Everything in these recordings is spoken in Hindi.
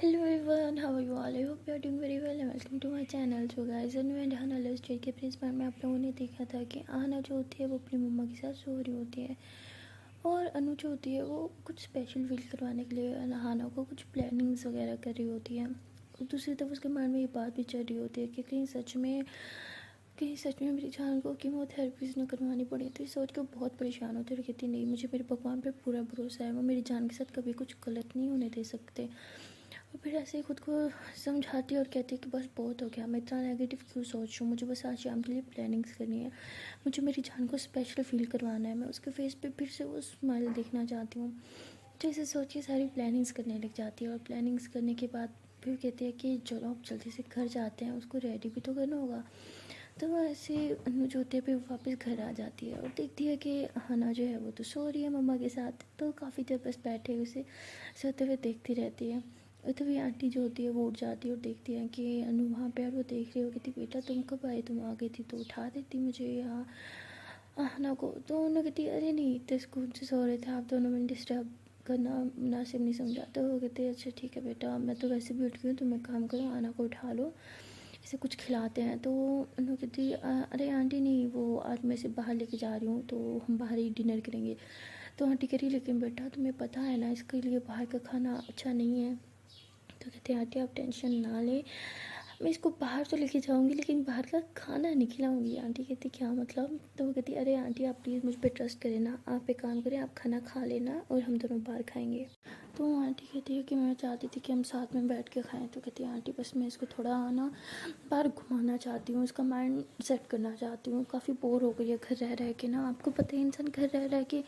Hello everyone, how are you all? I hope you are doing very well and welcome to my channel. So guys, Anu and Hana love story के प्रिंस पार्ट में आप लोगों ने देखा था कि आना जो होती है वो अपनी मम्मा के साथ सो रही होती है और अनु जो होती है वो कुछ स्पेशल फील करवाने के लिए हाना को कुछ प्लानिंग्स वगैरह कर रही होती है। और दूसरी तरफ उसके माइंड में ये बात भी चल रही होती है कि कहीं सच में मेरी जान को कीमोथेरेपीज़ न करवानी पड़ी। तो इस सोच के बहुत परेशान होते और कहती नहीं, मुझे मेरे भगवान पर पूरा भरोसा है, वो मेरी जान के साथ कभी कुछ गलत नहीं होने दे सकते। और फिर ऐसे ही खुद को समझाती और कहती कि बस बहुत हो गया, मैं इतना नेगेटिव क्यों सोच रही हूँ, मुझे बस आज शाम के लिए प्लानिंग्स करनी है, मुझे मेरी जान को स्पेशल फील करवाना है, मैं उसके फेस पे फिर से वो स्माइल देखना चाहती हूँ। तो इसे सोच के सारी प्लानिंग्स करने लग जाती है और प्लानिंग्स करने के बाद फिर कहती है कि चलो अब जल्दी से घर जाते हैं, उसको रेडी भी तो करना होगा। तो वो ऐसे अनु जो होती है फिर वापस घर आ जाती है और देखती है कि हना जो है वो तो सो रही है मम्मा के साथ। तो काफ़ी देर बस बैठे उसे सोते हुए देखती रहती है। और तभी आंटी जो होती है वो उठ जाती है और देखती है कि अनु वहाँ पे और वो देख रही हो कहती बेटा तुम कब आए, तुम आ गई थी तो उठा देती मुझे यहाँ आहना को। तो उन्होंने कहती अरे नहीं, इतने सुकून से सो रहे थे आप दोनों, में डिस्टर्ब करना मुनासिब नहीं समझा। तो वो कहते अच्छा ठीक है बेटा, मैं तो वैसे भी उठ गई हूँ, तुम एक काम करो आना को उठा लो, इसे कुछ खिलाते हैं। तो उन्होंने कहती अरे आंटी नहीं, वो आज मैं इसे बाहर लेके जा रही हूँ तो हम बाहर ही डिनर करेंगे। तो आंटी कह रही लेकिन बेटा तुम्हें पता है ना इसके लिए बाहर का खाना अच्छा नहीं है। तो कहते हैं आंटी आप टेंशन ना लें, मैं इसको बाहर तो लेके जाऊंगी लेकिन बाहर का खाना नहीं खिलाऊंगी। आंटी कहती क्या मतलब? तो वो कहती अरे आंटी आप प्लीज़ मुझ पर ट्रस्ट करें ना, आप एक काम करें, आप खाना खा लेना और हम दोनों बाहर खाएंगे। तो आंटी कहती है कि मैं चाहती थी कि हम साथ में बैठ के खाएं। तो कहती है आंटी बस मैं इसको थोड़ा ना बाहर घुमाना चाहती हूँ, इसका माइंड सेट करना चाहती हूँ, काफ़ी बोर हो गई है घर रह रह के ना, आपको पता है इंसान घर रह रह के,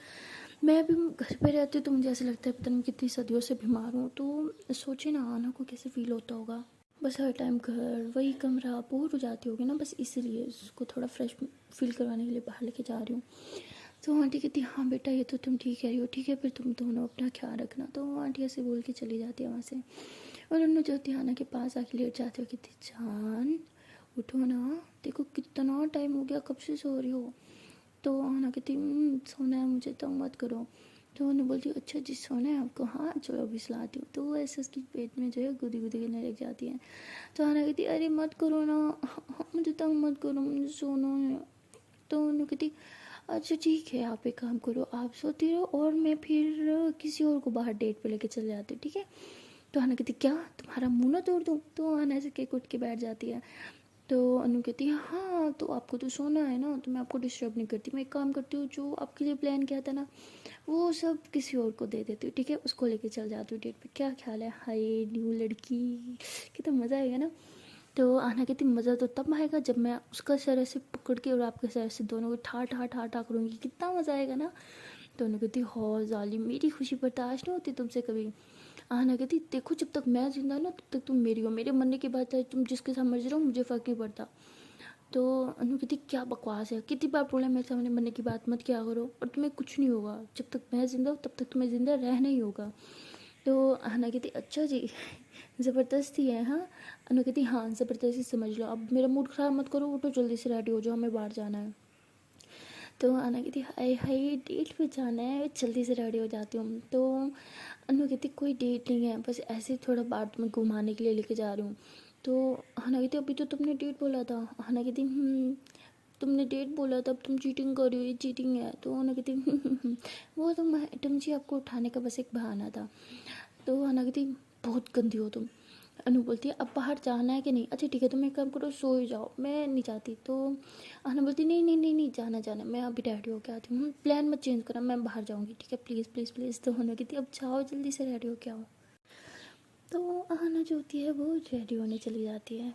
मैं भी घर पे रहती हूँ तो मुझे ऐसा लगता है पता नहीं कितनी सदियों से बीमार हूँ। तो सोचिए ना आना को कैसे फील होता होगा, बस हर टाइम घर वही कमरा, बोर हो जाती होगी ना, बस इसीलिए उसको थोड़ा फ्रेश फील करवाने के लिए बाहर लेके जा रही हूँ। तो आंटी कहती हाँ बेटा ये तो तुम ठीक कह रही हो, ठीक है फिर तुम दोनों अपना ख्याल रखना। तो आंटी ऐसे बोल के चली जाती है वहाँ से और उन्होंने जो आना के पास आके लेट जाते हो, कहती जान उठो ना, देखो कितना टाइम हो गया, कब से सो रही हो। तो आना कहती सोना है मुझे, तंग मत करो। तो उन्होंने बोलती अच्छा जी सोना है आपको, हाँ चलो अभी सुलाती हूँ। तो वो ऐसे उसकी पेट में जो है गुदी गुदी करने लग जाती है। तो आना कहती अरे मत करो ना, मुझे तंग मत करो, मुझे सोना है। तो उन्होंने कहती अच्छा ठीक है, आप एक काम करो, आप सोती रहो और मैं फिर किसी और को बाहर डेट पे लेके चले जाती हूँ, ठीक है। तो आना कहती क्या तुम्हारा मुंह ना तोड़ दूँ। तो आना ऐसे केक उठ के बैठ जाती है। तो अनु कहती है हाँ तो आपको तो सोना है ना, तो मैं आपको डिस्टर्ब नहीं करती, मैं एक काम करती हूँ जो आपके लिए प्लान किया था ना वो सब किसी और को दे देती हूँ, ठीक है, उसको लेके चल जाती हूँ डेट पे, क्या ख्याल है? हाय न्यू लड़की, कितना मज़ा आएगा ना। तो आना कहती मज़ा तो तब आएगा जब मैं उसका सर ऐसे पकड़ के और आपके सर से दोनों को ठा ठा ठा ठा करूँगी, कितना मज़ा आएगा ना। तो उन्होंने कहती हो जालिम, मेरी खुशी बर्दाश्त नहीं होती तुमसे कभी। आना कहती देखो जब तक मैं जिंदा ना तब तक तुम मेरी हो, मेरे मरने के बाद चाहे तुम जिसके साथ मर जाओ मुझे फ़र्क नहीं पड़ता। तो अनु कहती क्या बकवास है, कितनी बार बोला मेरे सामने मरने की बात मत किया करो, और तुम्हें कुछ नहीं होगा, जब तक मैं जिंदा हूँ तब तक तुम्हें जिंदा रहना ही होगा। तो अना कहती अच्छा जी ज़बरदस्ती है हाँ। अनु कहती हाँ ज़बरदस्ती समझ लो, अब मेरा मूड ख़राब मत करो, उठो जल्दी से रेडी हो जाओ, हमें बाहर जाना है। तो अना कहती हाय हाय डेट पे जाना है, जल्दी से रेडी हो जाती हूँ। तो अनु कहती कोई डेट नहीं है, बस ऐसे ही थोड़ा बाहर तुम्हें घुमाने के लिए लेके जा रही हूँ। तो हना कहती अभी तो तुमने डेट बोला था। हना कहती तुमने डेट बोला था, अब तुम चीटिंग कर रही हो, ये चीटिंग है। तो हना कहती वो तो मैडम जी आपको उठाने का बस एक बहाना था। तो हना कहती बहुत गंदी हो तुम। अनु बोलती है अब बाहर जाना है कि नहीं, अच्छा ठीक है तुम एक काम करो सो ही जाओ, मैं नहीं जाती। तो अनु बोलती नहीं नहीं नहीं नहीं जाना जाना, मैं अभी रेडी होके आती हूँ, प्लान मत चेंज करो, मैं बाहर जाऊँगी, ठीक है प्लीज़ प्लीज़ प्लीज़। तो अनु कहती अब जाओ जल्दी से रेडी होके आओ। तो अनु जो होती है वो रेडी होने चली जाती है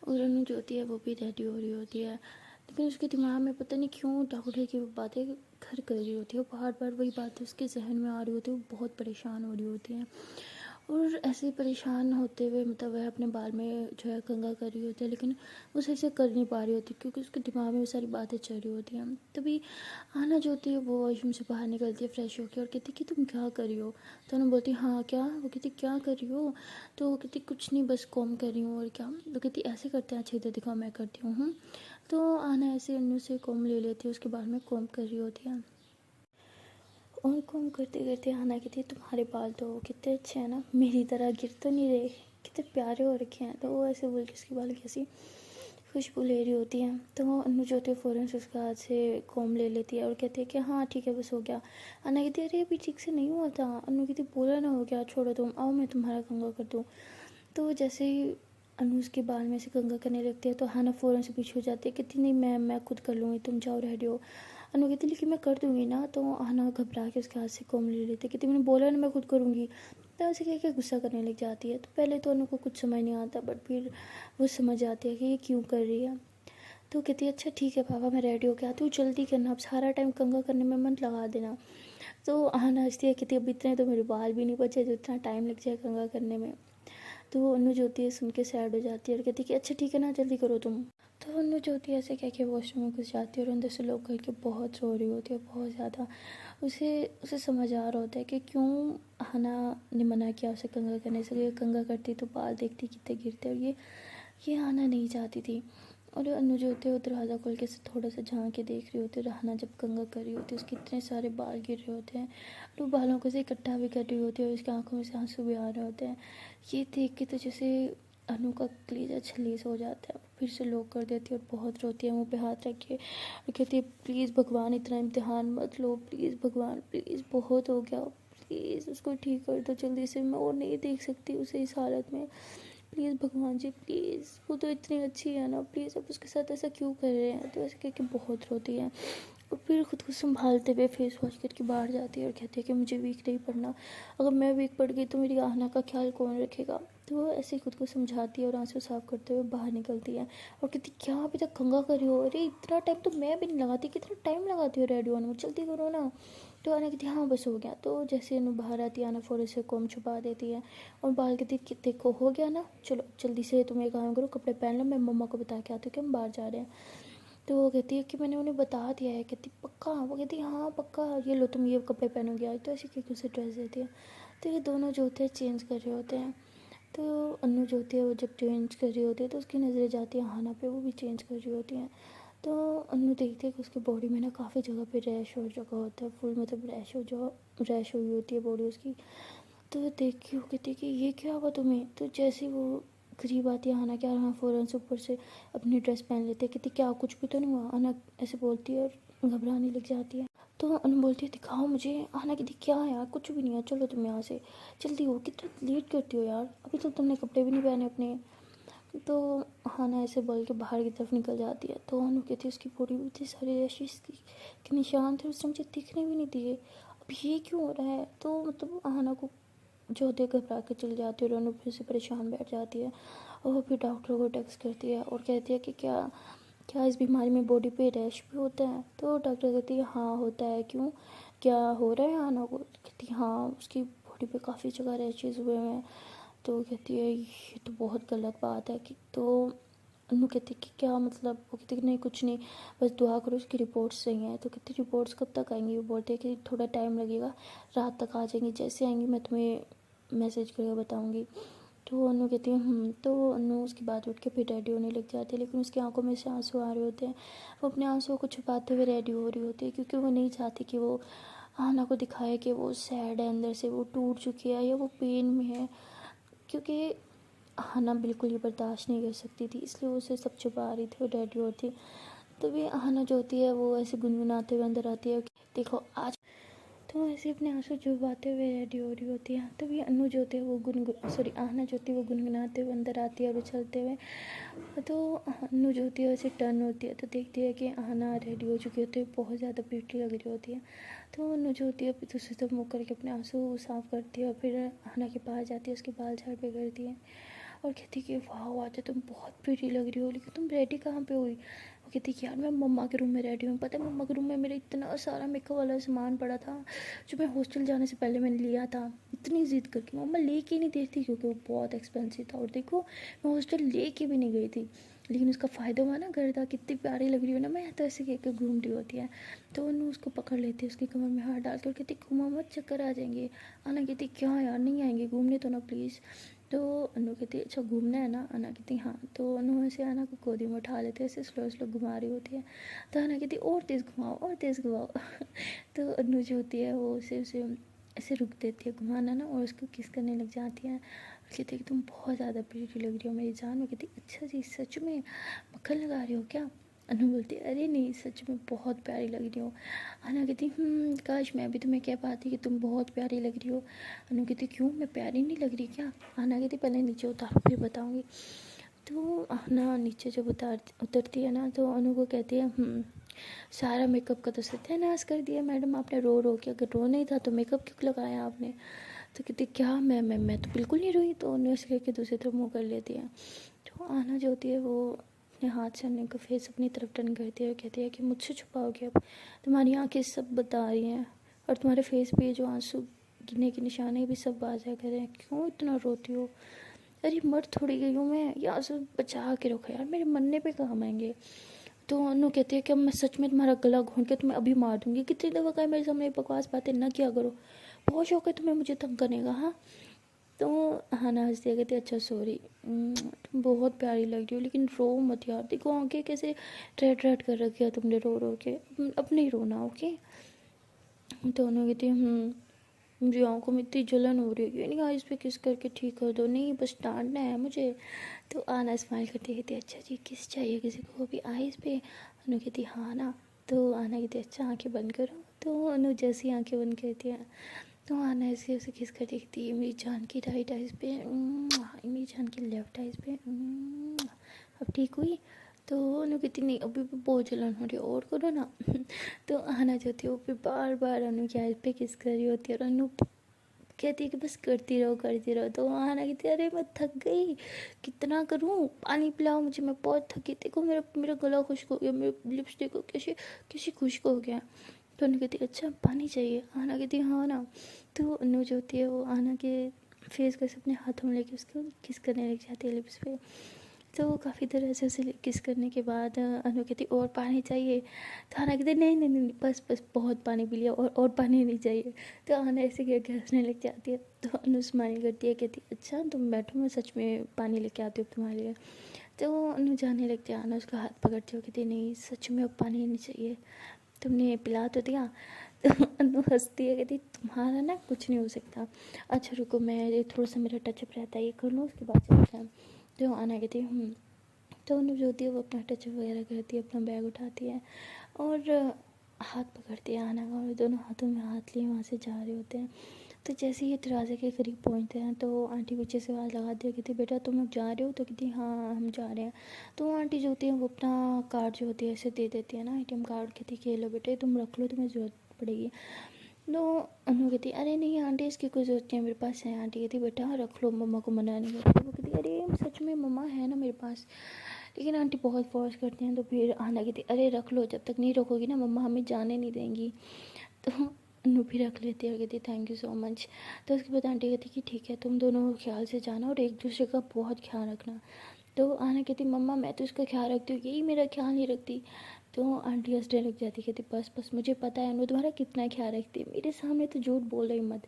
और अनु जो होती है वो भी रेडी हो रही होती है, लेकिन उसके दिमाग में पता नहीं क्यों डाउट है कि वो बातें घर कर रही होती है, बार बार वही बातें उसके जहन में आ रही होती है, वो बहुत परेशान हो रही होती है। और ऐसे ही परेशान होते हुए मतलब वह अपने बाल में जो है कंघा कर रही होती है, लेकिन वो सही से कर नहीं पा रही होती क्योंकि उसके दिमाग में वो सारी बातें चल रही होती हैं। तभी आना जो होती है वो वॉशरूम से बाहर निकलती है फ्रेश होकर और कहती कि तुम क्या कर रही हो। तो उन्होंने बोलती हाँ क्या, वो कहती क्या कर रही हो। तो वो कहती कुछ नहीं बस कॉम कर रही हूँ, और क्या। तो कहती ऐसे करते हैं, अच्छी इधर दिखाओ मैं करती हूँ। तो आना ऐसे अन्नू से कॉम ले लेती है, उसके बाल में कॉम कर रही होती है। और काम करते करते आना कहती तुम्हारे बाल तो कितने अच्छे हैं ना, मेरी तरह गिर तो नहीं रहे, कितने प्यारे हो रखे हैं। तो वो ऐसे बोल के उसके बाल कैसी खुशबू ले रही होती है। तो वो अनु जो होती है फ़ौरन से उसके हाथ से कॉम ले लेती है और कहती है कि हाँ ठीक है बस हो गया। अन्ना कहती है अरे अभी ठीक से नहीं हुआ था। अनु कहती बोला ना हो गया, छोड़ो तुम, आओ मैं तुम्हारा कंघा कर दूँ। तो जैसे ही अनु उसके बाल में से कंघा करने लगती है तो हाना फ़ौरन से पीछे हो जाती है, कहती नहीं मैं खुद कर लूँगी, तुम जाओ रेडी हो। अनु कहती लेकिन मैं कर दूँगी ना। तो हाना घबरा के उसके हाथ से कॉम ले लेती है, कहती मैंने बोला ना मैं खुद करूँगी। तो उसे कह के गुस्सा करने लग जाती है। तो पहले तो अनु को कुछ समझ नहीं आता, बट फिर वो समझ जाती है कि ये क्यों कर रही है। तो कहती है अच्छा ठीक है पापा मैं रेडी हो गया, तू जल्दी करना, अब सारा टाइम कंघा करने में मत लगा देना। तो हाना हंसती है, कहती अब इतने तो मेरे बाल भी नहीं बचे जो इतना टाइम लग जाए कंघा करने में। तो वो अनु जो होती है सुन के सैड हो जाती है और कहती है कि अच्छा ठीक है ना जल्दी करो तुम। तो अनु जो होती है ऐसे कह के वॉशरूम में घुस जाती है और अंदर से लोग करके बहुत रो रही होती है, बहुत ज़्यादा। उसे उसे समझ आ रहा होता है कि क्यों हना ने मना किया उसे कंघा करने से। ये कंघा करती तो बाल देखती कितने गिरते, और ये हना नहीं चाहती थी। और अनु जो होते हैं वो दरवाज़ा खोल के थोड़ा सा झाँक के देख रही होती है। रहना जब कंघा कर रही होती है उसके इतने सारे बाल गिर रहे होते हैं, तो बालों को से इकट्ठा भी कर रही होती है और उसकी आंखों में से आंसू भी आ रहे होते हैं। ये देख के तो जैसे अनु का कलेजा छलीस हो जाता है। फिर से लॉक कर देती है और बहुत रोती है, मुँह पे हाथ रख के और कहती है प्लीज़ भगवान इतना इम्तिहान मत लो, प्लीज़ भगवान प्लीज़ बहुत हो गया, प्लीज़ उसको ठीक कर दो जल्दी से, मैं और नहीं देख सकती उसे इस हालत में, प्लीज़ भगवान जी प्लीज़, वो तो इतनी अच्छी है ना, प्लीज़ अब उसके साथ ऐसा क्यों कर रहे हैं। तो ऐसे कह के बहुत रोती है और फिर खुद को संभालते हुए फेस वॉश करके बाहर जाती है और कहती है कि मुझे वीक नहीं पड़ना, अगर मैं वीक पड़ गई तो मेरी आहना का ख्याल कौन रखेगा। तो वो ऐसे ही खुद को समझाती है और आंसू साफ करते हुए बाहर निकलती है और कहती क्या अभी तक कंघा कर रही हो, अरे इतना टाइम तो मैं भी नहीं लगाती, कितना टाइम लगाती हो रेडी होने में, जल्दी करो ना। तो आना कहती हाँ बस हो गया। तो जैसे अनु बाहर आती है आना फ़ौरन से कॉम छुपा देती है और बाल कहती कि देखो हो गया ना, चलो जल्दी से तुम एक काम करो कपड़े पहन लो, मैं मम्मा को बता के आती हूँ कि हम बाहर जा रहे हैं। तो वो कहती है कि मैंने उन्हें बता दिया है, कहती पक्का, वो कहती है हाँ पक्का, ये लो तुम ये कपड़े पहनोगे आज। तो ऐसे क्योंकि उसे ड्रेस देती है। तो ये दोनों जो होते हैं चेंज कर रहे होते हैं। तो अनु जो होती है वो जब चेंज कर रही होती है तो उसकी नज़रें जाती है हाना पे, वो भी चेंज कर रही होती हैं। तो अनु देखती है कि उसकी बॉडी में ना काफ़ी जगह पे रैश हो चुका होता है, फुल मतलब रैश हुई होती है बॉडी उसकी। तो देख के वो कहती है कि ये क्या हुआ तुम्हें। तो जैसे ही वो करीब आती है हाना के, हाँ फ़ौरन से ऊपर से अपनी ड्रेस पहन लेते हैं, कहती क्या कुछ भी तो नहीं हुआ। हाना ऐसे बोलती है और घबराने लग जाती है। तो अनु बोलती है दिखाओ मुझे। हाना कहती क्या है यार कुछ भी नहीं है, चलो तुम यहाँ से जल्दी हो, कितना लेट करती हो यार, अभी तो तुमने कपड़े भी नहीं पहने अपने। तो हाना ऐसे बोल के बाहर की तरफ निकल जाती है। तो अनु कहती है उसकी बॉडी में इतनी सारी रैशेस के निशान थे, उसने मुझे दिखने भी नहीं दिए, अब ये क्यों हो रहा है। तो मतलब हाना को जो होते घबरा के चली जाती है और अनु फिर से परेशान बैठ जाती है और वो फिर डॉक्टर को टेक्स्ट करती है और कहती है कि क्या क्या इस बीमारी में बॉडी पे रैश भी होता है। तो डॉक्टर कहती है हाँ होता है, क्यों क्या हो रहा है हाना को। कहती है हाँ उसकी बॉडी पे काफ़ी जगह रैशेज हुए हैं। तो कहती है ये तो बहुत गलत बात है कि। तो अनु कहती है कि क्या मतलब। वो कहती है कि नहीं कुछ नहीं, बस दुआ करो उसकी रिपोर्ट्स सही हैं। तो कहती रिपोर्ट्स कब तक आएंगी। वो बोलते हैं कि थोड़ा टाइम लगेगा, रात तक आ जाएंगी, जैसे आएंगी मैं तुम्हें मैसेज करके बताऊंगी। तो अनु कहती है। तो अनु उसके बाद उठ के फिर रेडी होने लग जाती है, लेकिन उसकी आंखों में से आंसू आ रहे होते हैं। वो अपने आंसुओं को छुपाते हुए रेडी हो रही होती है क्योंकि वो नहीं चाहती कि वो आना को दिखाए कि वो सैड है, अंदर से वो टूट चुकी है या वो पेन में है, क्योंकि हाना बिल्कुल ये बर्दाश्त नहीं कर सकती थी, इसलिए वो उसे सब छुपा रही थी और रेडी होती। तभी हाना जो होती है वो ऐसे गुनगुनाते हुए अंदर आती है कि देखो आज। तो ऐसे अपने आंसू छुपाते हुए रेडी हो रही होती है। तभी अनु जो होते हैं वो आहना जो होती है वो गुनगुनाते हुए अंदर आती है और उछलते हुए। तो अनु जो होती है वैसे टर्न होती है तो देखती है कि आहना रेडी हो चुकी होती है, बहुत ज़्यादा प्रीटी लग रही होती है। तो अनु जो होती है दूसरी तरफ मुँह करके अपने आंसू साफ करती है और फिर आहना के पास जाती है, उसके बाल झाड़ पे करती है और कहती कि वाह आज तुम बहुत प्रीटी लग रही हो, लेकिन तुम रेडी कहाँ पे हुई। वो कहती कि यार मैं मम्मा के रूम में रेडी हूँ, पता है मम्मा के रूम में मेरा इतना सारा मेकअप वाला सामान पड़ा था जो मैं हॉस्टल जाने से पहले मैंने लिया था, इतनी ज़िद करके मम्मा लेके ही नहीं देती क्योंकि वो बहुत एक्सपेंसिव था। और देखो मैं हॉस्टल लेके भी नहीं गई थी, लेकिन उसका फ़ायदा हुआ ना, गर्दा कितनी प्यारी लग रही हो ना मैं, तो ऐसे कह के घूम रही होती है। तो अनु उसको पकड़ लेती है, उसकी कमर में हाथ डाल कर कहती घूमा मत, चक्कर आ जाएंगे। आना कहती क्या यार नहीं आएंगे, घूमने तो ना प्लीज़। तो अनु कहती अच्छा घूमना है ना। आना कहती हाँ। तो अनु ऐसे आना को गोदी में उठा लेते हैं, ऐसे स्लो स्लो घुमा रही होती है। तो अना कहती और तेज़ घुमाओ और तेज़ घुमाओ तो अनु जो होती है वो उसे उसे ऐसे रुक देती है घुमाना ना, और उसको किस करने लग जाती है और कहती है कि तुम बहुत ज़्यादा प्रीटी लग रही हो मेरी जान। वो कहती अच्छा जी सच में मक्खन लगा रही हो क्या? अनु बोलती है अरे नहीं सच में बहुत प्यारी लग रही हो। अना कहती काश मैं भी तुम्हें कह पाती कि तुम बहुत प्यारी लग रही हो। अनु कहती क्यों मैं प्यारी नहीं लग रही क्या? अना कहती पहले नीचे उतारो फिर बताऊँगी। तो अना नीचे जब उतरती है ना तो अनु को कहती है सारा मेकअप का तो सत्यानाश कर दिया मैडम आपने रो रो के, अगर रो नहीं था तो मेकअप क्यों लगाया आपने? तो कहती क्या मैं तो बिल्कुल नहीं रोई। तो अनु ऐसे करके दूसरी तरफ मुँह कर लेती है। तो आना जो होती है वो अपने हाथ से अनु का फेस अपनी तरफ टर्न करती है और कहती है कि मुझसे छुपाओगे अब, तुम्हारी आंखें सब बता रही हैं और तुम्हारे फेस पे जो आंसू गिरने के निशान है भी सब आ जाया करें, क्यों इतना रोती हो? अरे मर थोड़ी गई हूँ मैं, ये आंसू बचा के रखो यार, मेरे मरने पे काम आएंगे। तो अनु कहती है कि अब मैं सच में तुम्हारा गला घोंट के तुम्हें अभी मार दूंगी, कितनी दफ़ा कहा मेरे सामने बकवास बातें ना किया करो, बहुत शौक है तुम्हें मुझे तंग करने का। हाँ तो हना हंस दिया, कहती अच्छा सॉरी तुम बहुत प्यारी लग रही हो लेकिन रो मत यार, देखो आंखें कैसे रेड रेड कर रखी है तुमने रो रो के, अब नहीं रोना ओके। तो अनु कहती मुझे आंखों में इतनी जलन हो रही है, नहीं आइस पे किस करके ठीक कर दो, नहीं बस डांटना है मुझे। तो आना स्माइल करती कहती अच्छा जी किस चाहिए किसी को भी आइस पे? अनु कहती हाँ ना। तो आना कहती अच्छा आंखें बंद करो। तो अनु जैसी आंखें बंद करती है तो आना ऐसे उसे किस कर देखती है मेरी जान की राइट आइस पे, मेरी जान की लेफ्ट आइस पे। अब ठीक हुई? तो अनु कहती नहीं अभी भी बहुत जलन हो रही है और करो ना तो आना जो होती है वो फिर बार बार अनु की आइस पे किस कर रही होती है और अनु कहती है कि बस करती रहो। तो आना कहती है अरे मैं थक गई, कितना करूँ, पानी पिलाओ मुझे, मैं बहुत थकी, देखो मेरा मेरा गला खुश्क हो गया, मेरे लिप्स देखो कैसे कैसे खुश्क हो गया। तो अनु कहती अच्छा पानी चाहिए? आना कहती हाँ ना। तो अनु जो होती है वो आना के फेस को अपने हाथों में लेके उसको किस करने लग जाती है लिप्स पे। तो काफ़ी देर ऐसे उसे किस करने के बाद अनु कहती और पानी चाहिए? तो आना कहती नहीं नहीं नहीं बस बस बहुत पानी पी लिया और पानी नहीं चाहिए। तो आना ऐसे करके हंसने लग जाती है। तो अनु स्माइल करती है, कहती अच्छा तुम बैठो मैं सच में पानी लेके आती हूँ तुम्हारे लिए। तो अनु जाने लगती है, आना उसका हाथ पकड़ती हो, कहती नहीं सच में अब पानी नहीं चाहिए, तुमने पिला तो दिया। तो अनु हंसती है, कहती तुम्हारा ना कुछ नहीं हो सकता, अच्छा रुको मैं थोड़ा सा मेरा टचअप रहता है ये कर लूँ उसके बाद चलते हैं। तो आना कहती तो अनु जो होती है वो अपना टचअप वगैरह करती है, अपना बैग उठाती है और हाथ पकड़ती है आना का, और दोनों हाथों में हाथ लिए वहाँ से जा रहे होते हैं। तो जैसे ही दरवाजे के करीब पहुँचते हैं तो आंटी पीछे से आवाज़ लगा दी है, कहती बेटा तुम लोग जा रहे हो? तो कहती हाँ हम जा रहे हैं। तो आंटी जो होती है वो अपना कार्ड जो होती है ऐसे दे देती है ना, एटीएम कार्ड, कहती कि लो बेटे तुम रख लो, तुम्हें ज़रूरत पड़ेगी। तो अनु कहती अरे नहीं आंटी इसकी कोई ज़रूरत नहीं है मेरे पास है। आंटी कहती बेटा रख लो, मम्मा को मना नहीं करती। वो कहती अरे सच में मम्मा है ना मेरे पास, लेकिन आंटी बहुत फोर्स करती हैं। तो फिर आना कहती अरे रख लो, जब तक नहीं रखोगी ना मम्मा हमें जाने नहीं देंगी। तो अनु भी रख लेती है और कहती थैंक यू सो मच। तो उसके बाद आंटी कहती कि ठीक है तुम दोनों ख्याल से जाना और एक दूसरे का बहुत ख्याल रखना। तो आना कहती मम्मा मैं तो इसका ख्याल रखती हूँ, यही मेरा ख्याल नहीं रखती। तो आंटी हंसने लग जाती, कहती बस बस मुझे पता है अनु तुम्हारा कितना ख्याल रखती है, मेरे सामने तो झूठ बोल रही मत।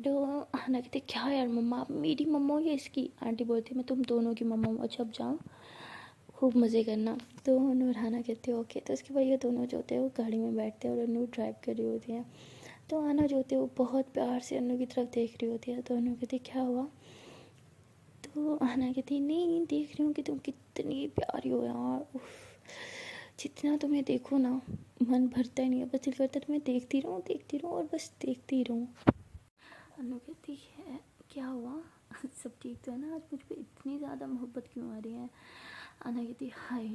तो आना कहती क्या यार मम्मा आप मेरी मम्मा हो या इसकी? आंटी बोलती मैं तुम दोनों की मम्मा हूँ, अच्छा अब जाओ खूब मज़े करना। तो अनु और आना कहते हो ओके। तो उसके बाद ये दोनों जो होते हैं वो गाड़ी में बैठते हैं और अनु ड्राइव कर रही होती है। तो आना जो होती है वो बहुत प्यार से अनु की तरफ देख रही होती है। तो अनु कहती क्या हुआ? तो आना कहती नहीं देख रही हूँ कि तुम कितनी प्यारी हो यार, उफ, जितना तुम्हें देखो ना मन भरता ही नहीं है, बस दिल करता है तुम्हें देखती रहूँ और बस देखती रहूँ। अनु कहती है क्या हुआ सब ठीक तो है ना, आज मुझ पर इतनी ज़्यादा मोहब्बत क्यों आ रही है? आना कहती हाय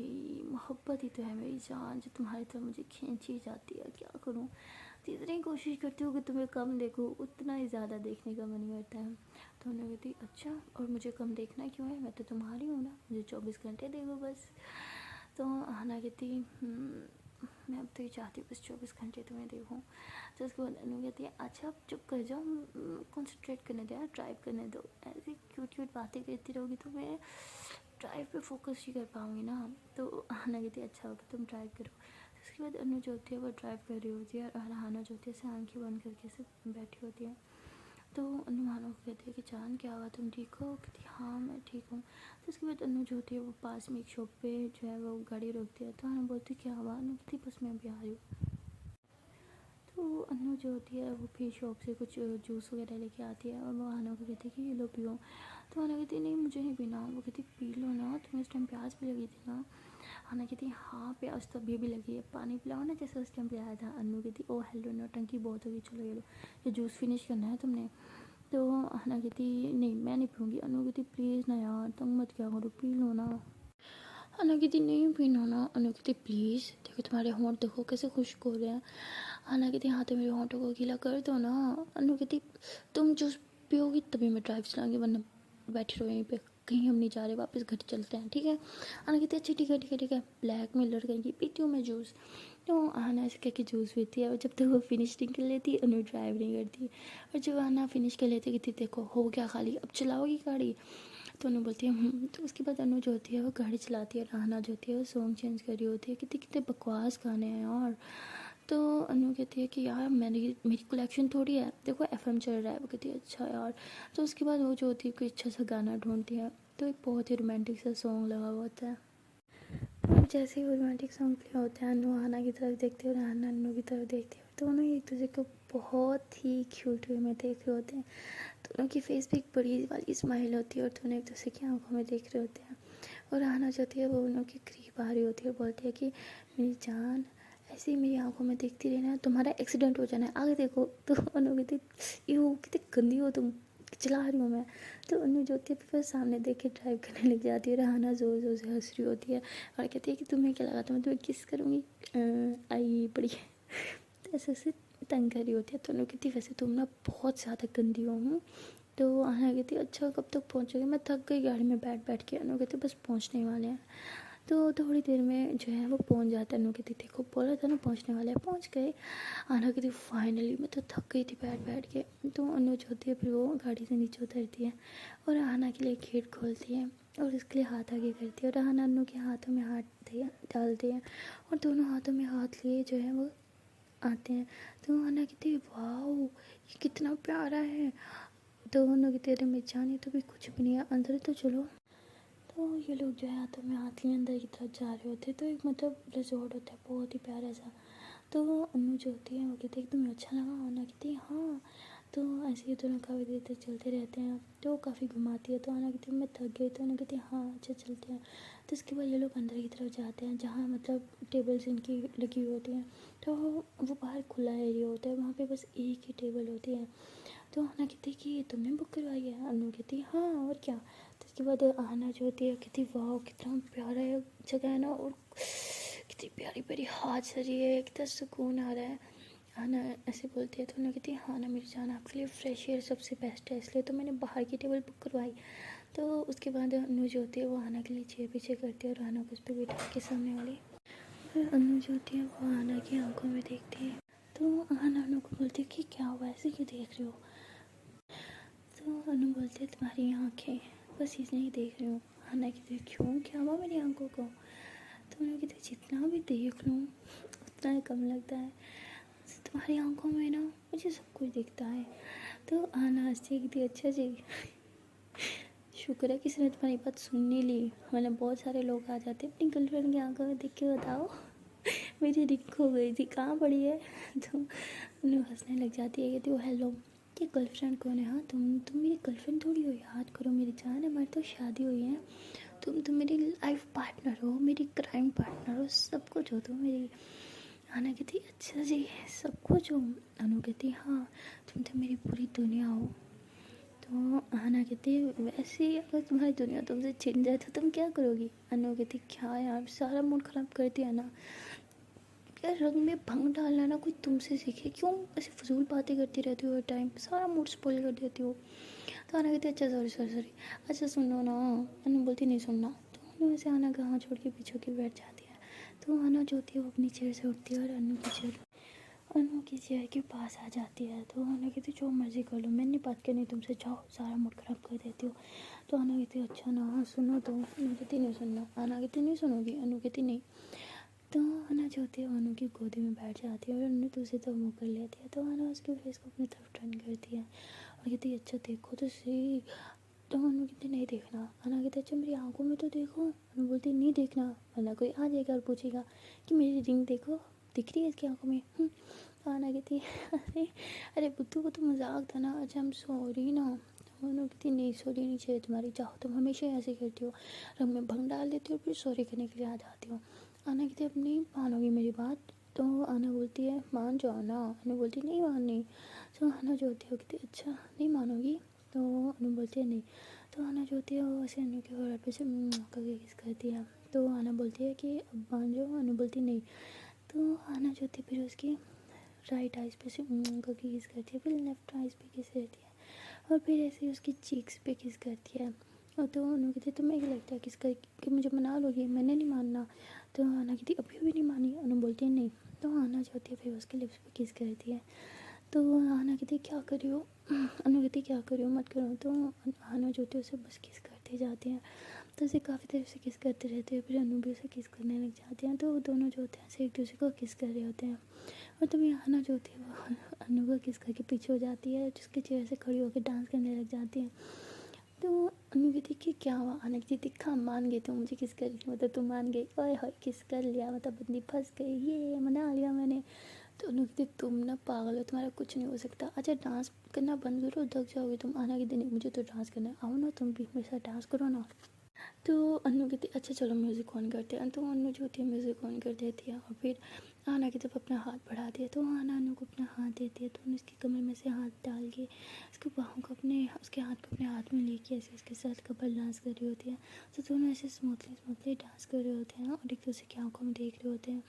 मोहब्बत ही तो है मेरी जान जो तुम्हारी तरफ मुझे खींची जाती है, क्या करूँ, जितनी कोशिश करती हूँ कि तुम्हें कम देखूँ उतना ही ज़्यादा देखने का मन करता है। तो उन्होंने कहती अच्छा और मुझे कम देखना क्यों है, मैं तो तुम्हारी हूँ ना, मुझे 24 घंटे देखो बस। तो आना कहती मैं अब तो ये चाहती हूँ बस 24 घंटे तुम्हें देखूँ। तो उसके बाद अनु कहती है अच्छा अब चुप कर जाओ, कंसंट्रेट करने दो यार, ड्राइव करने दो, ऐसी क्यूट क्यूट बातें करती रहोगी तो मैं ड्राइव पे फोकस ही कर पाऊँगी ना। तो आना कहती है अच्छा होगा तुम ड्राइव करो। तो उसके बाद अनु जो होती है वो ड्राइव कर रही होती है और आना जो होती है ऐसे आंखें बंद करके से बैठी होती है। तो अनु हाना को कहती है कि जान क्या हुआ, तुम ठीक हो? कहती हाँ मैं ठीक हूँ। तो उसके बाद अनु जो होती है वो पास में एक शॉप पे जो है वो गाड़ी रोकती है। तो हाना बोलती क्या हुआ? अनु कहती बस मैं अभी आ रही हूँ। तो अनु जो होती है वो फिर शॉप से कुछ जूस वगैरह लेके आती है और वो हाना को कहती है कि ये लो पियो। तो हाना कहती है नहीं मुझे नहीं पीना। वो कहती पी लो ना, तुम्हें उस टाइम प्यास भी लगी थी ना। हाना कहती हाँ प्यास तो अभी भी लगी है, पानी पिलाओ ना जैसे उस टाइम पिलाया था। अनु कहती ओ हेलो नौटंकी बहुत होगी, चलो ये लो ये जूस फिनिश करना है तुमने। तो हाना कहती नहीं मैं नहीं पीऊँगी। अनु कहती प्लीज़ ना यार तुम मत क्या करो, पी लो ना। हाना कहती नहीं पीना ना। अनु कहती प्लीज़, देखो तुम्हारे होंठ देखो कैसे खुश्क हो रहे हैं। हाना कहती हाँ तो मेरे होंठों को गीला कर दो ना। अनु कहती तुम जूस पियोगी तभी मैं ड्राइव चलाऊंगी, वरना बैठे रहो यहीं पे, कहीं हम नहीं जा रहे, वापस घर चलते हैं ठीक है। हाना कहती अच्छा ठीक है ठीक है ठीक है, ब्लैक मेलर कहेंगी, पीती हूँ मैं जूस। तो हाना ऐसे कह के जूस पीती है और जब तक वो फिनिश नहीं कर लेती अनु ड्राइव नहीं करती। और जब हाना फिनिश कर लेती कहती देखो हो गया खाली, अब चलाओगी गाड़ी? तो अनु बोलती है तो उसके बाद अनु जो होती है वो गाड़ी चलाती है। राहना जो होती है वो सॉन्ग चेंज कर रही होती है। कितने कितने बकवास गाने हैं यार। तो अनु कहती है कि यार मेरी कलेक्शन थोड़ी है, देखो एफएम चल रहा है। वो कहती है अच्छा यार। तो उसके बाद वो जो होती है कोई अच्छा सा गाना ढूंढती है, तो एक बहुत ही रोमांटिक सा सॉन्ग लगा हुआ होता है। और जैसे ही वो रोमांटिक सॉन्ग प्ले होता है अनु हाना की तरफ देखती है और हाना अनु की तरफ देखती है। दोनों एक दूसरे को बहुत ही क्यूट वे में देख रहे होते हैं। दोनों की फेस पे एक बड़ी वाली स्माइल होती है और दोनों एक दूसरे की आंखों में देख रहे होते हैं। और हाना जो होती है वो उन लोग के करीब आ रही होती है और बोलती है कि मेरी जान ऐसे ही मेरी आंखों में देखती रहना, तुम्हारा एक्सीडेंट हो जाना है, आगे देखो। तो अनु कहती यू कितनी गंदी हो तुम, चला रही हूँ मैं। तो अनु जो होती है फिर सामने देख के ड्राइव करने लग जाती है और हाना ज़ोर ज़ोर से हंस रही होती है और कहती है कि तुम्हें क्या लगा था मैं तुम्हें किस करूँगी, आई बड़ी। तो ऐसे ऐसे तंग कर रही होती है। तो अनु कहती वैसे तुम ना बहुत ज़्यादा गंदी हो। तो हाना कहती अच्छा कब तक पहुँचोगे, मैं थक गई गाड़ी में बैठ बैठ के। अनु कहती बस पहुँचने ही वाले हैं। तो थोड़ी देर में जो है वो पहुँच जाता है। अनु कहती देखो बोला था ना पहुँचने वाले हैं, पहुँच गए। हाना कहती फाइनली, मैं तो थक गई थी बैठ बैठ के। तो अनु जो होती है फिर वो गाड़ी से नीचे उतरती है और हाना के लिए गेट खोलती है और उसके लिए हाथ आगे करती है और हाना अनु के हाथों में हाथ डालती है और दोनों हाथों में हाथ लिए जो है वो आते हैं। तो हाना कहती वाह ये कितना प्यारा है। तो उन्होंने कहते अरे मैं जानी तो भी कुछ भी नहीं है, अंदर तो चलो। तो ये लोग जो है हाथों में हाथ लिए अंदर की तरफ जा रहे होते हैं। तो एक मतलब रिजॉर्ट होता है बहुत ही प्यारा सा। तो अनु जो होती है वो कहती है कि तुम्हें अच्छा लगा? आना कहती है हाँ। तो ऐसे ही दोनों काफ़ी देर तक चलते रहते हैं। तो वो काफ़ी घुमाती है। तो आना कहती है मैं थक गई। तो आना कहती है हाँ अच्छा चलते हैं। तो उसके बाद ये लोग अंदर की तरफ जाते हैं जहाँ मतलब टेबल्स इनकी लगी हुई होती हैं। तो वो बाहर खुला एरिया होता है, वहाँ पे बस एक ही टेबल होती है। तो आना कहती है कि तुमने बुक करवाई है? अनु कहती है हाँ और क्या। तो उसके बाद आना जो होती है कहती वाह कितना प्यारा है जगह है ना, और कितनी प्यारी प्यारी हवा चल रही है, कितना सुकून आ रहा है। आना ऐसे बोलती है। तो उन्होंने कहती है हाँ ना मेरी जान आपके लिए फ्रेश एयर सबसे बेस्ट है, इसलिए तो मैंने बाहर की टेबल बुक करवाई। तो उसके बाद अनु जो होती है वो आना के लिए चेयर पीछे करती है और आना को उस पर बैठा के सामने वाली। और अनु जो होती है वो आना की आंखों में देखती है। तो आना अनु को बोलती है कि क्या हुआ ऐसे क्यों देख रही हो? तो अनु बोलती है तुम्हारी आँखें, बस इसलिए ही देख रही हूँ। आना कहती है क्यों क्या हुआ मेरी आंखों को? तो उन्होंने कहते जितना भी देख लूँ उतना ही कम लगता है, तुम्हारी आंखों में ना मुझे सब कुछ दिखता है। तो आना हंसती कहती अच्छा जी शुक्र है किसी ने तुम्हारी बात सुन नहीं ली, मतलब बहुत सारे लोग आ जाते अपनी गर्लफ्रेंड की आंखों में देख के बताओ मेरी रिक हो गई थी कहाँ पड़ी है। तो उन्हें हंसने लग जाती है, कहती वो हेलो ये गर्लफ्रेंड कौन है? हाँ तुम मेरी गर्लफ्रेंड थोड़ी हो, याद करो मेरी जान, हमारी तो शादी हुई है, तुम मेरी लाइफ पार्टनर हो, मेरी क्राइम पार्टनर हो, सब कुछ हो तुम मेरी। आना कहती अच्छा जी सब कुछ हो? अनु कहती हाँ तुम तो मेरी पूरी दुनिया हो। तो आना कहती वैसे ही अगर तुम्हारी दुनिया तुमसे छिन जाए तो तुम क्या करोगी? अनु कहती क्या यार सारा मूड ख़राब कर दिया ना यार, रंग में भंग डालना ना कोई तुमसे सीखे, क्यों ऐसे फजूल बातें करती रहती हो हर टाइम, सारा मूड स्पॉइल कर देती हो। तो आना कहती अच्छा सॉरी सॉरी सॉरी, अच्छा सुनो ना। अनु बोलती नहीं सुनना। तो अनु ऐसे आना का हाथ छोड़ के पीछे की बैठ जाती है। तो आना जो होती है वो अपनी चेयर से उठती है और अनु की चेयर के पास आ जाती है। तो आना कहती जो मर्जी कर लो, मैं नहीं बात करनी तुमसे, जाओ सारा मूड ख़राब कर देती हो। तो आना कहती अच्छा ना सुनो। तो अनु कहती नहीं सुनना। आना कहती नहीं सुनोगी? अनु कहती नहीं। तो अना जो होती है अनु की गोदी में बैठ जाती है और अनु दूसरी तरफ मुँह कर लेती है। तो अना उसके फेस को अपनी तरफ टर्न करती है और कहती है अच्छा देखो तो सही। तो अनु कहती नहीं देखना। अना कहती अच्छा मेरी आंखों में तो देखो। अनु बोलती नहीं देखना वरना कोई आ जाएगा और पूछेगा कि मेरी रिंग देखो दिख रही है इसकी आंखों में। तो अना कहती अरे अरे बुद्धू को तो मजाक था ना, अच्छा हम सॉरी ना। तो अनु कहती नहीं सॉरी नहीं चाहिए तुम्हारी, चाहो तुम हमेशा ऐसे करती हो, रंग में भंग डाल देती हो फिर सॉरी करने के लिए आ जाती हो। अना कहती अब नहीं मानोगी मेरी बात। तो अना बोलती है मान जाओ ना। अनु बोलती नहीं माननी। तो अना जो होती है वो कहती अच्छा नहीं मानोगी। तो अनु बोलती है नहीं। तो अना जो होती है वो ऐसे अनु के होठ पे से करके किस करती है। तो अना बोलती है कि अब मान जाओ। अनु बोलती नहीं। तो अना जो होती है फिर उसकी राइट आइज़ पे से करके किस करती है, फिर लेफ्ट आइज़ पे किस करती है और फिर ऐसे ही उसकी चीक्स पे किस करती है। और तो अनु कहती है तुम्हें क्या लगता है किस कर कि मुझे मना लोगी, मैंने नहीं मानना। तो अना कहती अभी भी नहीं मानी। अनु बोलती है नहीं। तो अना जो होती है फिर उसके लिप्स पे किस करती है। तो अना कहती क्या कर रही हो। अनु कहती क्या कर रही हो मत करो। तो अना जो होती है उसे बस किस करते जाते हैं। तो उसे काफ़ी देर से किस करते रहते हैं, फिर अनु भी उसे किस करने लग जाते हैं। तो वो दोनों जो होते हैं ऐसे एक दूसरे को किस कर रहे होते हैं। और तभी अना जो होती है वो अनु को किस करके पीछे हो जाती है, जिसके चेयर से खड़ी होकर डांस करने लग जाती है। तो अनु कहती कि क्या हुआ। अना कहती दिखा मान गई तुम मुझे किस कर रही, मतलब तुम मान गई, ओए होए किस कर लिया, मतलब बंदी फंस गई, ये मना लिया मैंने। तो अनु कहती तुम ना पागल हो, तुम्हारा कुछ नहीं हो सकता, अच्छा डांस करना बंद करो दब जाओगे तुम। अना कहती नहीं मुझे तो डांस करना है, आओ ना तुम भी मेरे साथ डांस करो ना। तो अनु कहती अच्छा चलो म्यूज़िक ऑन करते हैं। तो अनु जो होती है म्यूज़िक ऑन कर देती है और फिर आना की तरफ अपना हाथ बढ़ा दिया। तो आना अनु को अपना हाथ देती है। तो उन्हें उसकी कमर में से हाथ डाल के उसके बाहों को अपने उसके हाथ को अपने हाथ में लेके ऐसे उसके साथ कपल डांस कर रही होती है। तो दोनों ऐसे स्मूथली स्मूथली डांस कर रहे होते हैं और एक दूसरे की आंखों में देख रहे होते हैं।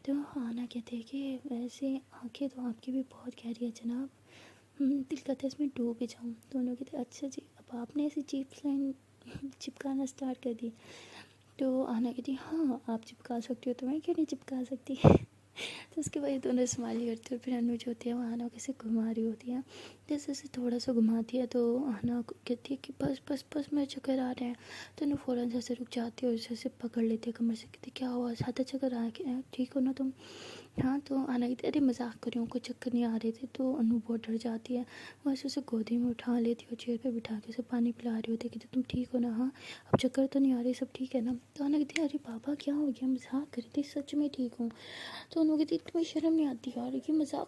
तो आना कहते हैं कि वैसे आंखें तो आपकी भी बहुत गहरी है जनाब, दिल करता है इसमें डूब ही जाऊँ। तो उन्होंने कहते अच्छा जी अब आपने ऐसी चीप लाइन चिपकाना स्टार्ट कर दी। तो आना कहती हाँ आप चिपका सकती हो तो मैं क्यों नहीं चिपका सकती। तो उसके बाद दोनों स्माइल करते हो। फिर अनु जो होती है वो आना कैसे घुमा रही होती है, जैसे जैसे थोड़ा सा घुमाती है तो आना कहती है कि बस बस बस मेरे चक्कर आ रहे हैं। तो अनु फ़ौरन जैसे रुक जाती है और जैसे पकड़ लेती है कमर से, कहती क्या हुआ ज़्यादा चक्कर आ गया, ठीक हो ना तुम। हाँ तो आना कहती अरे मजाक कर रही हूँ कोई चक्कर नहीं आ रहे थे। तो अनु बहुत डर जाती है, वो ऐसे उसे गोदी में उठा लेती है, चेयर पे बिठा के उसे पानी पिला रही होती है, कहती तुम ठीक हो ना, हाँ अब चक्कर तो नहीं आ रही सब ठीक है ना। तो आना कहती अरे पापा क्या हो गया, मजाक कर रही थी सच में ठीक हूँ। तो उन्होंने कहती तुम्हें शर्म नहीं आती यार, ये मजाक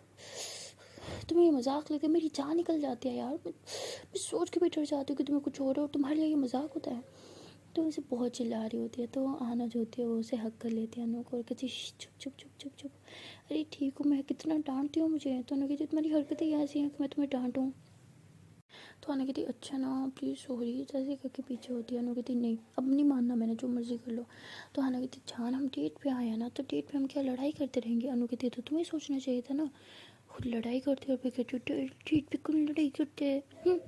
तुम्हें ये मजाक लगे मेरी जान निकल जाती है यार, मैं सोच के भी डर जाती हूँ कि तुम्हें कुछ और हो, तुम्हारे लिए ये मजाक होता है। तो उसे बहुत चिल्ला रही होती है। तो आना जो होती है वो उसे हक कर लेती है अनु को और कहती चुप चुप चुप चुप चुप, अरे ठीक हूँ मैं, कितना डांटती हूँ मुझे। तो अनु कहती तुम्हारी हरकतें ऐसी हैं कि मैं तुम्हें डांटूँ। तो अनु कहती अच्छा ना प्लीज़ सॉरी, जैसे करके पीछे होती है। अनु कहती नहीं अब नहीं मानना मैंने, जो मर्ज़ी कर लो। तो अनु कहती जान हम डेट पे आए हैं ना, तो डेट पे हम क्या लड़ाई करते रहेंगे। अनु कहती तो तुम्हें सोचना चाहिए था ना, खुद लड़ाई करते और फिर कहते डेट पे कौन लड़ाई करते हैं।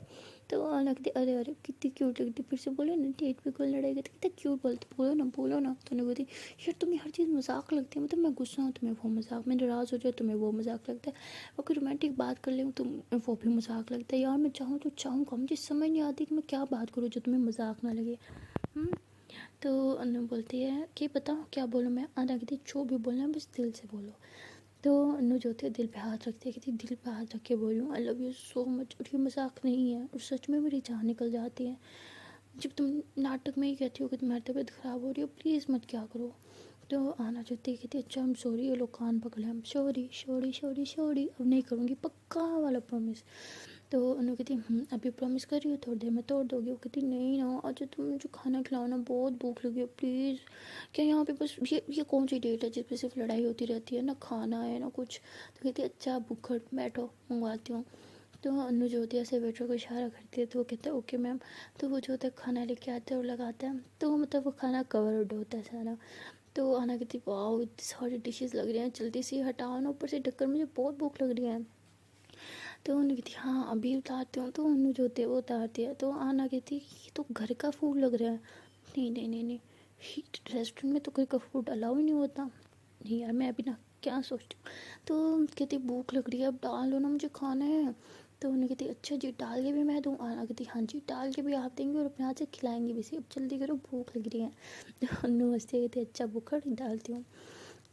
तो अनु कहती अरे अरे कितनी क्यूट लगती, फिर से बोलो ना डेट पे कौन लड़ाई करती, कितना क्यूट बोलती, बोलो ना बोलो ना। तो अनु कहती यार तुम्हें हर चीज़ मजाक लगती है, मतलब मैं गुस्सा हूँ तुम्हें वो मजाक, मैं नाराज़ हो जाए तुम्हें वो मजाक लगता है, और कोई रोमांटिक बात कर ले तुम्हें वो भी मजाक लगता है। यार मैं चाहूँ तो चाहूँ कम, मुझे समझ नहीं आती कि मैं क्या बात करूँ जो तुम्हें मजाक ना लगे। तो अनु बोलती है कि बताओ क्या बोलूँ मैं। अनु कहती जो भी बोलना है बस दिल से बोलो। तो अनु जो होती है दिल पे हाथ रखती है, कहती दिल पे हाथ रख के बोल रही हूँ I love you so much, और ये मजाक नहीं है और सच में मेरी जान निकल जाती है। जब तुम नाटक में ही कहती हो कि तुम्हारी तबीयत ख़राब हो रही हो प्लीज़ मत क्या करो। तो आना चाहती है, कहती अच्छा हम सॉरी, ये लोग कान पकड़े हम सॉरी सॉरी सॉरी सॉरी, अब नहीं करूँगी पक्का वाला प्रॉमिस। तो अनु कहती अभी प्रॉमिस कर रही हो थोड़ी देर में तोड़ दोगी। वो कहती नहीं ना अच्छा तुम मुझे खाना खिलाओ ना, बहुत भूख लगी है प्लीज़। क्या यहाँ पे बस ये कौन सी डेट है जिस पे सिर्फ लड़ाई होती रहती है, ना खाना है ना कुछ। तो कहती अच्छा भूखड़ बैठो मंगवाती हूँ। तो अनु जो होती है ऐसे वेटर को इशारा करती है तो वो कहता है ओके मैम। तो वो जो होता है खाना लेके आते हैं और लगाते हैं, तो मतलब वो खाना कवर्ड होता है सारा। तो आना कहती वाह इतनी सारी डिशेस लग रही हैं, जल्दी से हटाओ ना ऊपर से ढक्कन, मुझे बहुत भूख लग रही है। तो उन्होंने कहती हाँ अभी उतारती हूँ। तो उन्होंने जो होते हैं वो उतारती है। तो आना कहती ये तो घर का फूड लग रहा है। नहीं नहीं नहीं नहीं, रेस्टोरेंट में तो घर का फूड अलाउ ही नहीं होता। नहीं यार मैं अभी ना क्या सोचती हूँ। तो कहती भूख लग रही है अब डाल लो ना मुझे खाना है। तो उन्हें कहती अच्छा जी डाल के भी मैं दूँ। आना कहती हाँ जी डाल के भी आप देंगे और अपने हाथ से खिलाएंगे भी, अब जल्दी करो भूख लग रही है। तो अनु हंसते कहते अच्छा भूख डालती हूँ।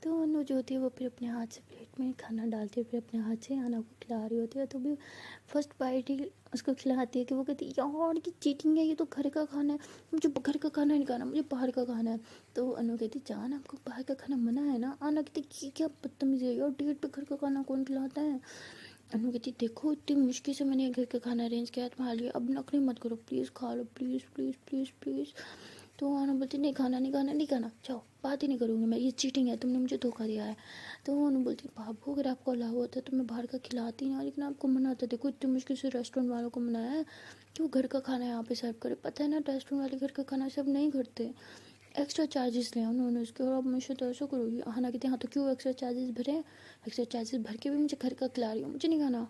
तो अनु जो होती है वो फिर अपने हाथ से प्लेट में खाना डालती है, फिर अपने हाथ से आना को खिला रही होती है। तो भी फर्स्ट बाइट ही उसको खिलाती है कि वो कहती है यार ये चीटिंग है, ये तो घर का खाना है, मुझे घर का खाना नहीं खाना, मुझे बाहर का खाना है। तो अनु कहती जान आपको बाहर का खाना मना है ना। आना कहती ये क्या बदतमीजी है यार, डेट पे घर का खाना कौन खिलाता है। अनु कहती देखो इतनी मुश्किल से मैंने घर का खाना अरेंज किया तुम्हारे लिए, अब नखरे मत करो प्लीज़, खा लो प्लीज़ प्लीज़ प्लीज़ प्लीज़। तो आना बोलती नहीं खाना नहीं खाना नहीं खाना, जाओ बात ही नहीं करूँगी मैं, ये चीटिंग है, तुमने मुझे धोखा दिया है। तो अनु बोलती बाबू अगर आपको अलाउ होता तो मैं बाहर का खिलाती ना, लेकिन आपको मना था, देखो इतनी मुश्किल से रेस्टोरेंट वालों को मनाया है कि वो घर का खाना यहाँ पे सर्व करे। पता है ना रेस्टोरेंट वाले घर का खाना सर्व नहीं करते, एक्स्ट्रा चार्जेस लिया उन्होंने उसके, और अब मुझे तो ऐसा करोगी। हाँ कहते हाँ तो क्यों एक्स्ट्रा चार्जेस भरे, एक्स्ट्रा चार्जेस भर के भी मुझे घर का खिला रही हो, मुझे नहीं खाना।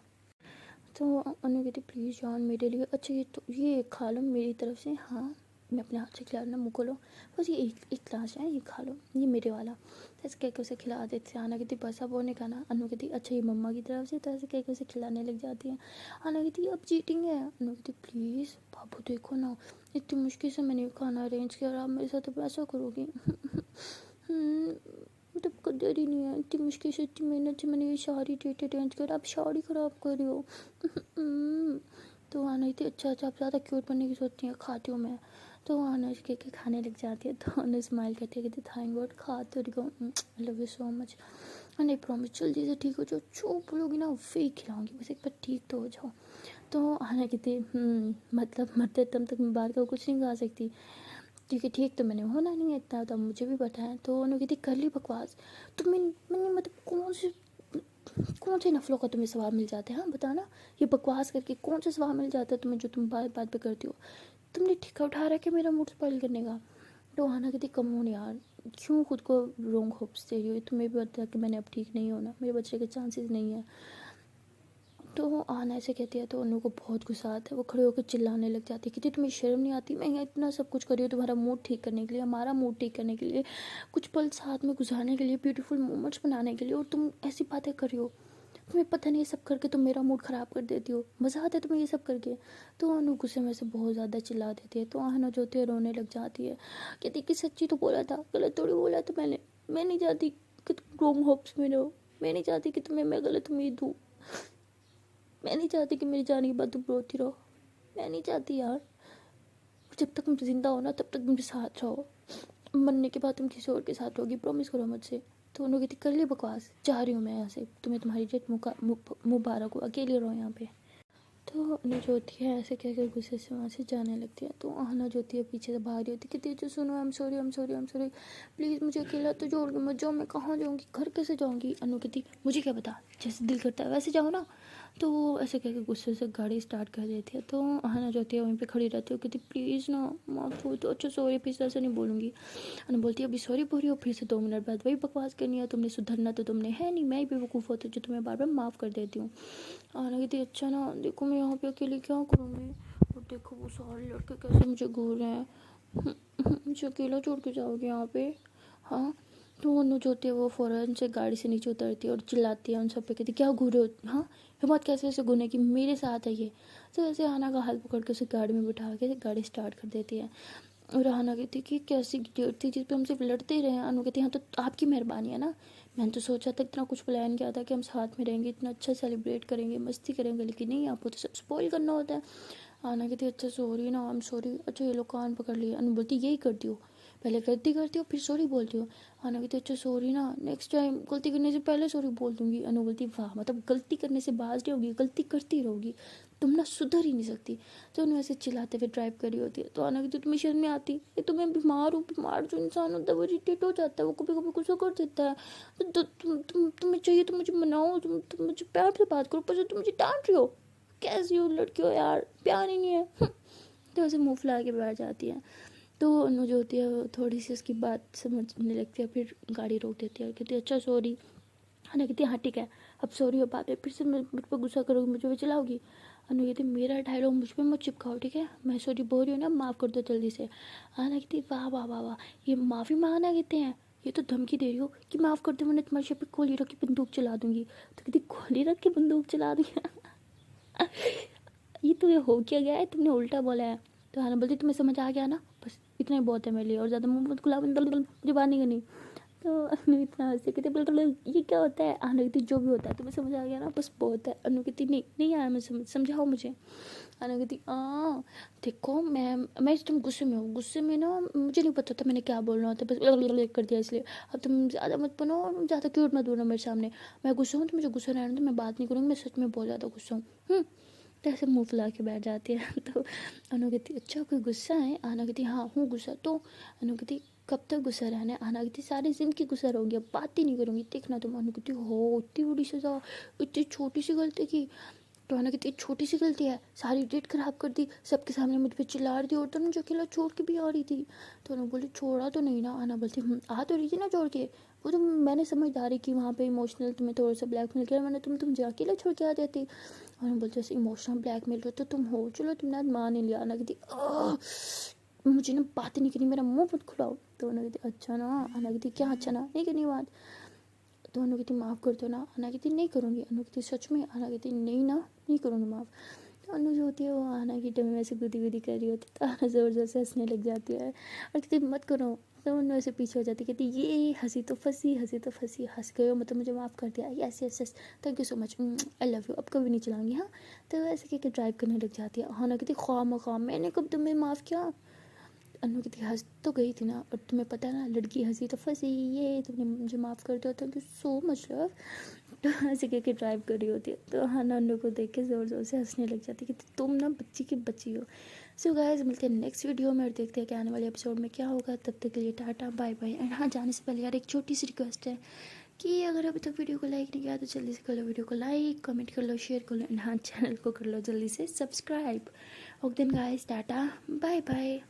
तो अनु कहती प्लीज़ जान मेरे लिए, अच्छा ये तो ये खा लो मेरी तरफ से, हाँ मैं अपने हाथ से खिला रहा, मुँह खोलो, बस ये एक गिलास है ये खा लो, ये मेरे वाला। तो ऐसे कह के उसे खिला देते थे। आना कहती बस अब वो नहीं खाना। अनु कहती अच्छा ये मम्मा की तरफ से, तो ऐसे कह के उसे खिलाने लग जाती है। आना कहती अब चीटिंग है। अनु कहती प्लीज़ बाबू देखो ना, इतनी मुश्किल से मैंने खाना अरेंज किया और आप मेरे साथ अब ऐसा करोगी। मतलब कदर ही नहीं है, इतनी मुश्किल से इतनी मेहनत से मैंने ये सारी डेट अरेंज कर, आप साड़ी ख़राब कर रही हो। तो आना थी अच्छा अच्छा आप ज़्यादा क्यूट बनने की सोचती हैं, खाती हूँ मैं। तो आना कह के खाने लग जाती है। तो आना स्माइल करती है, कहती थैंक गॉड खा तो रही हो, I love you so much. नहीं प्रॉमिस जल्दी से ठीक हो जाओ, जो बोलोगी ना वही खिलाऊंगी, बस एक बार ठीक तो हो जाओ। तो आना कहती मतलब मरते दम तक मैं बाहर का कुछ नहीं खा सकती, क्योंकि ठीक तो मैंने होना नहीं है इतना, तो मुझे भी पता है। तो उन्होंने कहती कर ली बकवास, तो मैंने मतलब कौन से नफलों का तुम्हें स्वाब मिल जाता है, हाँ बताना, ये बकवास करके कौन सा स्वाब मिल जाता है तुम्हें जो तुम बात बात पे करती हो, तुमने ठेका उठा रखा है मेरा मूड स्पॉइल करने का। तो आना कहती कम हो यार, क्यों खुद को रॉन्ग होप्स दे रही हो, तुम्हें भी पता है कि मैंने अब ठीक नहीं होना, मेरे बच्चे के चांसेस नहीं है। तो आना ऐसे कहती है तो अनु को बहुत गुस्सा आता है, वो खड़े होकर चिल्लाने लग जाती है, कहती तुम्हें शर्म नहीं आती, मैं यहाँ इतना सब कुछ कर रही हूँ तुम्हारा मूड ठीक करने के लिए, हमारा मूड ठीक करने के लिए, कुछ पल साथ में गुजारने के लिए, ब्यूटीफुल मोमेंट्स बनाने के लिए, और तुम ऐसी बातें कर रही हो, तुम्हें पता नहीं ये सब करके तुम मेरा मूड ख़राब कर देती हो, मज़ा आता है तुम्हें ये सब करके। तो अनु गुस्से में से बहुत ज़्यादा चिल्ला देती है। तो आना जो होती है रोने लग जाती है, कहती कि सच्ची तो बोला था, गलत थोड़ी बोला था मैंने, मैं नहीं चाहती कि तुम रॉन्ग होप्स में रहो, मैं नहीं चाहती कि तुम्हें मैं गलत उम्मीद दूँ, मैं नहीं चाहती कि मेरी जाने के बाद तुम रोती रहो, मैं नहीं चाहती यार, जब तक तुम जिंदा हो ना तब तक मेरे साथ रहो, मरने के बाद तुम किसी और के साथ रहोगी, प्रॉमिस करो मुझसे। तो उन्होंने कहती कर ली बकवास, जा रही हूँ मैं यहाँ से, तुम्हें तुम्हारी डेट मुबारक हो, अकेले रहो यहाँ पे। तो अनु जो होती है ऐसे कह कर गुस्से से वहाँ से जाने लगती है। तो आहना जो होती है पीछे से भाग रही होती है, कहती है जो सुनो I am sorry I am sorry I am sorry, please मुझे अकेला तो छोड़ के मत जाओ, मैं कहाँ जाऊँगी, घर कैसे जाऊँगी। अनु कहती मुझे क्या पता, जैसे दिल करता है वैसे जाओ ना। तो वो ऐसे कह के गुस्से से गाड़ी स्टार्ट कर देती है। तो आहना जो होती है वहीं पर खड़ी रहती है, कहती प्लीज़ ना माफ़ हो तो, अच्छा सॉरी प्लीज़ ऐसे नहीं बोलूँगी। अनु बोलती है अभी सॉरी बोल रही हो, फिर से 2 मिनट बाद वही बकवास करनी है, तुमने सुधरना तो तुमने है नहीं, मैं ही बेवकूफ़ होती जो तुम्हें बार बार माफ़ कर देती हूँ। आना कहती अच्छा ना देखो मैं यहाँ पे अकेले क्या करूँगी, और देखो वो सारे लड़के कैसे मुझे घूर रहे हैं, मुझे अकेला छोड़ के जाओगे यहाँ पे, हाँ। तो अनु जो होती है वो फ़ौरन से गाड़ी से नीचे उतरती है और चिल्लाती है उन सब पे, कहती क्या घूरे हो, हाँ हिम्मत कैसे ऐसे घूरने की, मेरे साथ है ये। तो ऐसे आना का हाथ पकड़ के उसे गाड़ी में बिठा के गाड़ी स्टार्ट कर देती है। और आना कहती कि कैसी डेट थी जिस पे हम सिर्फ लड़ते ही रहे। अनु कहती हाँ तो आपकी मेहरबानी है ना, मैंने तो सोचा था इतना कुछ प्लान किया था कि हम साथ में रहेंगे, इतना अच्छा सेलिब्रेट करेंगे, मस्ती करेंगे, लेकिन नहीं आपको तो सब स्पॉइल करना होता है। आना कहती अच्छा सॉरी ना, आई एम सॉरी, अच्छा ये लोग कान पकड़ लिए। अनु बोलती यही करती हो, पहले गलती करती हो फिर सॉरी बोलती हो। आना कहती अच्छा सॉरी ना, नेक्स्ट टाइम गलती करने से पहले सॉरी बोल दूंगी। अनु बोलती वाह मतलब गलती करने से बाज नहीं होगी, गलती करती रहोगी, तुम ना सुधर ही नहीं सकती। तो उन्हें ऐसे चिल्लाते हुए ड्राइव करी होती है। तो आना कहती तुम्हें शर्म नहीं आती, ये तो मैं बीमार हूँ, बीमार जो इंसान होता है वो इरिटेट हो जाता है, वो कभी कभी गुस्सा कर देता है, तो तुम्हें चाहिए तो मुझे मनाओ, तुम मुझे प्यार से बात करो, पर तुम मुझे डांट रही हो, कैसी हो लड़की हो यार, प्यार ही नहीं है। तो ऐसे मुँह फुला के बैठ जाती है। तो अनु जो होती है वो थोड़ी सी उसकी बात समझने लगती है, फिर गाड़ी रोक देती है और कहती है अच्छा सॉरी। अनु कहती है हाँ ठीक है, अब सॉरी हो बात है, फिर से मुझ पर गुस्सा करोगी, मुझे भी चलाओगी। अनु कहती मेरा डायलॉग मुझ पर मत चिपकाओ ठीक है, मैं सॉरी बोल रही हूँ ना, माफ़ कर दो जल्दी से। आना कहती वाह वाह वाह वाह, ये माफ़ी मांगना कहते हैं, ये तो धमकी दे रही हो कि माफ़ कर दो, मैंने तुम्हारे सिर पे गोली रख के बंदूक चला दूंगी। तो कहती गोली रख के बंदूक चला दूंगी। ये तो ये हो क्या गया है, तुमने उल्टा बोला है। तो आना बोलती तुम्हें समझ आ गया ना, बस इतना ही बहुत है मेरे लिए, और ज़्यादा मुँह मत खुला, मुझे बात नहीं करनी। तो अनु इतना हंसे, कहती बोल ये क्या होता है। अनु कहती जो भी होता है तुम्हें समझ आ गया ना, बस बहुत है। अनु कहती नहीं नहीं आया मैं समझ, समझाओ मुझे। अनु कहती देखो मैं इस टाइम गुस्से में हूँ, गुस्से में ना मुझे नहीं पता था मैंने क्या बोलना होता, बस कर दिया इसलिए। अब तुम ज़्यादा मत बनो, ज़्यादा क्यूट मत बनो मेरे सामने। मैं गुस्सा हूँ तो मुझे गुस्सा रहने दो, मैं बात नहीं करूँगी, मैं सच में बहुत ज़्यादा गुस्सा हूँ। तो ऐसे मुँह फुला के बैठ जाती है। तो अनु कहती अच्छा कोई गुस्सा है। आना कहती हाँ हूँ गुस्सा। तो अनु कहती कब तक गुस्सा रहना है। आना कहती सारी ज़िंदगी गुस्सा रहूँगी, अब बात ही नहीं करूँगी, देखना तुम। अनु कहती हो इतनी बड़ी सज़ा, इतनी छोटी सी गलती की। तो आना कहती छोटी सी गलती है, सारी डेट खराब कर दी, सबके सामने मुझ पर चिल्ला रही थी, और तो मुझे अकेला छोड़ के भी आ रही थी। तो अनु बोली छोड़ा तो नहीं ना। आना बोलती आ तो रही थी ना छोड़ के, वो तो मैंने समझदारी की वहाँ पे, इमोशनल तुम्हें थोड़ा सा ब्लैकमेल किया मैंने, तुम अकेले छोड़ के आ जाती। और मैं बोलती ऐसे इमोशनल ब्लैकमेल तो तुम हो, चलो तुमने आज मान ही लिया। आना कहती मुझे ना बात नहीं करनी, मेरा मुंह मत खुलाओ। तो आना कहती अच्छा ना। आना कहती क्या अच्छा ना, नहीं करनी बात। तो अनु कहती माफ़ कर दो ना। आना कहती नहीं करूँगी। अनु कहती सच में। आना कहती नहीं ना, नहीं करूँगी माफ़। तो अनु जो होती है वो आना की डमी में से गुदी कर रही होती है, तो आना ज़ोर ज़ोर से हंसने लग जाती है और कहती मत करो। तो अनु ऐसे पीछे हो जाती, कहती ये हंसी तो फंसी, हंस गए हो मतलब मुझे माफ़ कर दिया, yes yes yes thank you so much, I love you, अब कभी नहीं चलाऊंगी। हाँ तो ऐसे कहकर ड्राइव करने लग जाती है। आना कहती ख्वाह मैंने कब तुम्हें माफ़ किया। अनु कहती हंस तो गई थी ना, और तुम्हें पता है ना लड़की हंसी तो फंसी, ये तुमने मुझे माफ़ कर दिया, thank you so much love. तो ऐसे कह के ड्राइव कर रही होती है। तो हाँ अनु को देख के ज़ोर ज़ोर से हंसने लग जाती है कि तुम ना बच्ची की बच्ची हो। सो गाइस मिलते हैं नेक्स्ट वीडियो में और देखते हैं कि आने वाले एपिसोड में क्या होगा। तब तक के लिए टाटा बाय बाय। एंड हाँ जाने से पहले यार एक छोटी सी रिक्वेस्ट है कि अगर अभी तक वीडियो को लाइक नहीं किया तो जल्दी से कर लो वीडियो को लाइक, कमेंट कर लो, शेयर कर लो, एंड हाँ चैनल को कर लो जल्दी से subscribe. Okay then guys tata bye bye.